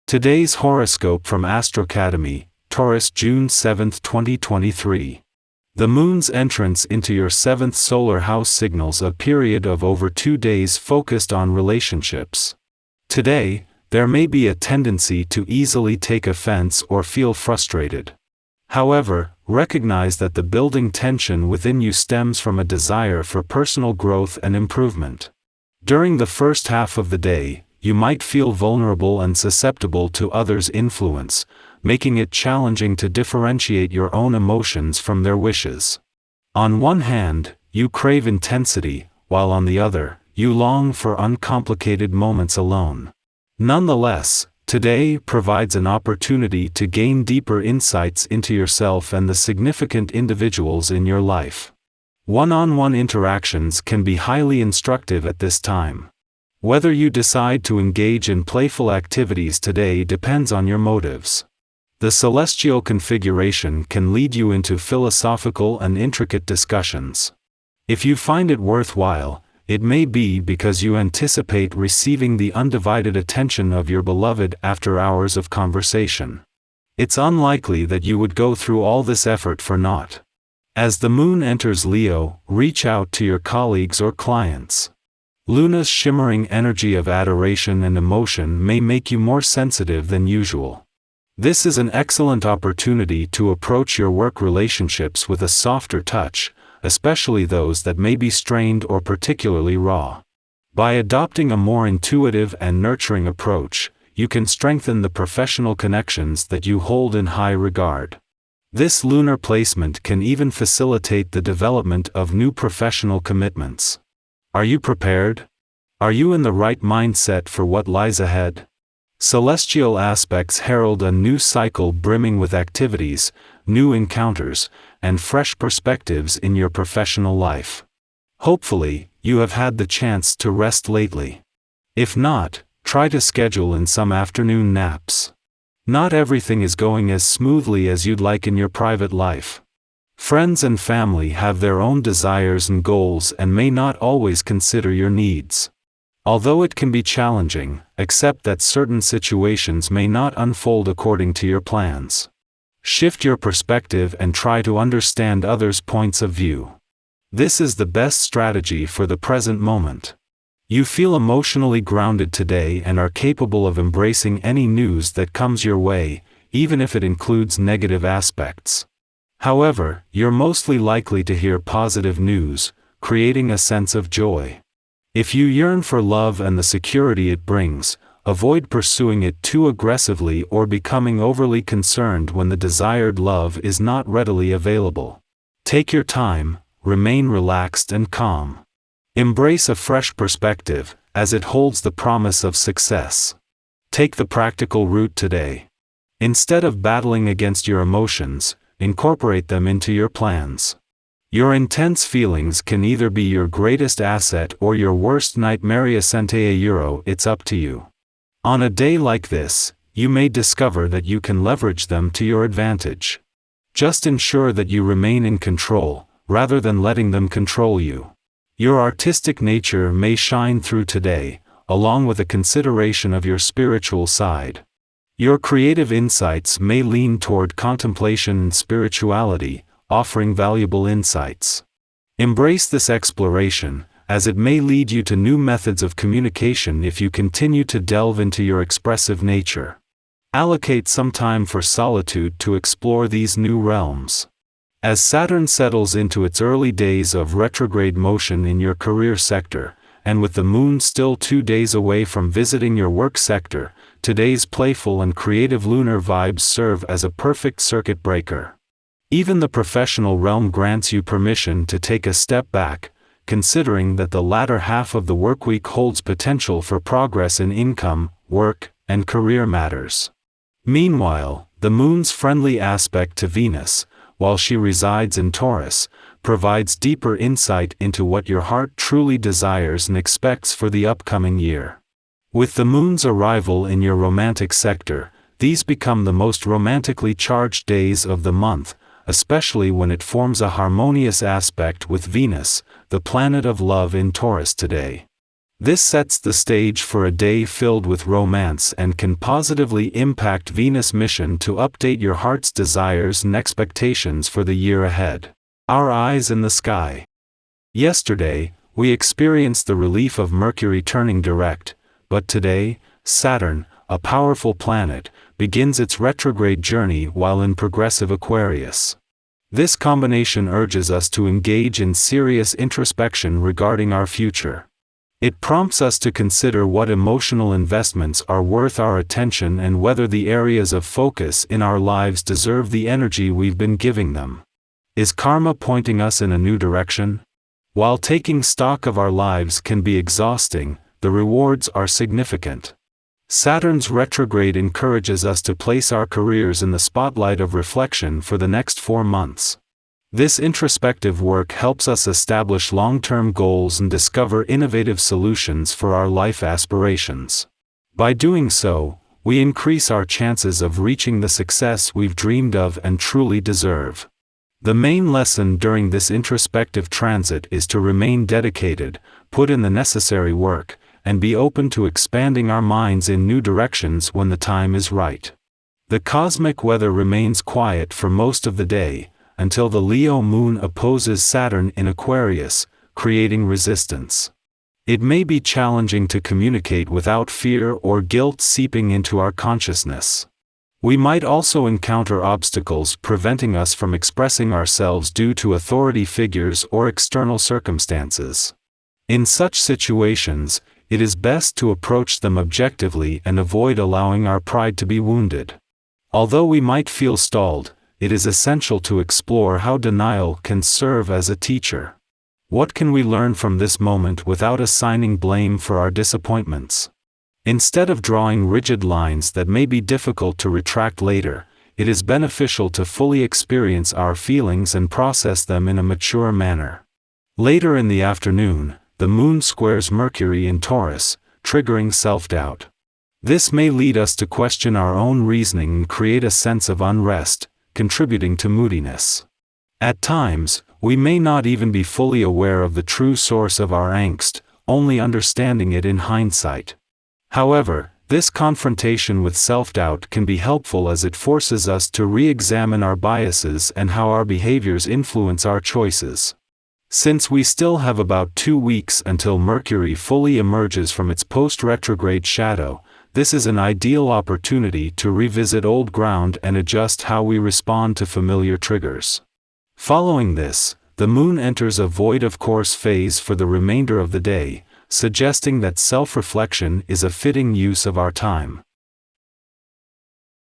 Today's horoscope from Astrocademy, Taurus, June 7, 2023. The moon's entrance into your 7th solar house signals a period of over 2 days focused on relationships. Today, there may be a tendency to easily take offense or feel frustrated. However, recognize that the building tension within you stems from a desire for personal growth and improvement. During the first half of the day, you might feel vulnerable and susceptible to others' influence, making it challenging to differentiate your own emotions from their wishes. On one hand, you crave intensity, while on the other, you long for uncomplicated moments alone. Nonetheless, today provides an opportunity to gain deeper insights into yourself and the significant individuals in your life. One-on-one interactions can be highly instructive at this time. Whether you decide to engage in playful activities today depends on your motives. The celestial configuration can lead you into philosophical and intricate discussions. If you find it worthwhile, it may be because you anticipate receiving the undivided attention of your beloved after hours of conversation. It's unlikely that you would go through all this effort for naught. As the moon enters Leo, reach out to your colleagues or clients. Luna's shimmering energy of adoration and emotion may make you more sensitive than usual. This is an excellent opportunity to approach your work relationships with a softer touch, especially those that may be strained or particularly raw. By adopting a more intuitive and nurturing approach, you can strengthen the professional connections that you hold in high regard. This lunar placement can even facilitate the development of new professional commitments. Are you prepared? Are you in the right mindset for what lies ahead? Celestial aspects herald a new cycle brimming with activities, new encounters, and fresh perspectives in your professional life. Hopefully, you have had the chance to rest lately. If not, try to schedule in some afternoon naps. Not everything is going as smoothly as you'd like in your private life. Friends and family have their own desires and goals and may not always consider your needs. Although it can be challenging, accept that certain situations may not unfold according to your plans. Shift your perspective and try to understand others' points of view. This is the best strategy for the present moment. You feel emotionally grounded today and are capable of embracing any news that comes your way, even if it includes negative aspects. However, you're mostly likely to hear positive news, creating a sense of joy. If you yearn for love and the security it brings, avoid pursuing it too aggressively or becoming overly concerned when the desired love is not readily available. Take your time, remain relaxed and calm. Embrace a fresh perspective, as it holds the promise of success. Take the practical route today. Instead of battling against your emotions, incorporate them into your plans. Your intense feelings can either be your greatest asset or your worst nightmare. It's up to you. On a day like this, you may discover that you can leverage them to your advantage. Just ensure that you remain in control, rather than letting them control you. Your artistic nature may shine through today, along with a consideration of your spiritual side. Your creative insights may lean toward contemplation and spirituality, offering valuable insights. Embrace this exploration, as it may lead you to new methods of communication if you continue to delve into your expressive nature. Allocate some time for solitude to explore these new realms. As Saturn settles into its early days of retrograde motion in your career sector, and with the moon still 2 days away from visiting your work sector, today's playful and creative lunar vibes serve as a perfect circuit breaker. Even the professional realm grants you permission to take a step back, considering that the latter half of the workweek holds potential for progress in income, work, and career matters. Meanwhile, the moon's friendly aspect to Venus, while she resides in Taurus, provides deeper insight into what your heart truly desires and expects for the upcoming year. With the moon's arrival in your romantic sector, these become the most romantically charged days of the month, especially when it forms a harmonious aspect with Venus, the planet of love in Taurus today. This sets the stage for a day filled with romance and can positively impact Venus' mission to update your heart's desires and expectations for the year ahead. Our eyes in the sky. Yesterday, we experienced the relief of Mercury turning direct, but today, Saturn, a powerful planet, begins its retrograde journey while in progressive Aquarius. This combination urges us to engage in serious introspection regarding our future. It prompts us to consider what emotional investments are worth our attention and whether the areas of focus in our lives deserve the energy we've been giving them. Is karma pointing us in a new direction? While taking stock of our lives can be exhausting, the rewards are significant. Saturn's retrograde encourages us to place our careers in the spotlight of reflection for the next 4 months. This introspective work helps us establish long-term goals and discover innovative solutions for our life aspirations. By doing so, we increase our chances of reaching the success we've dreamed of and truly deserve. The main lesson during this introspective transit is to remain dedicated, put in the necessary work, and be open to expanding our minds in new directions when the time is right. The cosmic weather remains quiet for most of the day, until the Leo moon opposes Saturn in Aquarius, creating resistance. It may be challenging to communicate without fear or guilt seeping into our consciousness. We might also encounter obstacles preventing us from expressing ourselves due to authority figures or external circumstances. In such situations, it is best to approach them objectively and avoid allowing our pride to be wounded. Although we might feel stalled, it is essential to explore how denial can serve as a teacher. What can we learn from this moment without assigning blame for our disappointments? Instead of drawing rigid lines that may be difficult to retract later, it is beneficial to fully experience our feelings and process them in a mature manner. Later in the afternoon, the moon squares Mercury in Taurus, triggering self-doubt. This may lead us to question our own reasoning and create a sense of unrest, contributing to moodiness. At times, we may not even be fully aware of the true source of our angst, only understanding it in hindsight. However, this confrontation with self-doubt can be helpful as it forces us to re-examine our biases and how our behaviors influence our choices. Since we still have about 2 weeks until Mercury fully emerges from its post-retrograde shadow, this is an ideal opportunity to revisit old ground and adjust how we respond to familiar triggers. Following this, the moon enters a void of course phase for the remainder of the day, suggesting that self-reflection is a fitting use of our time.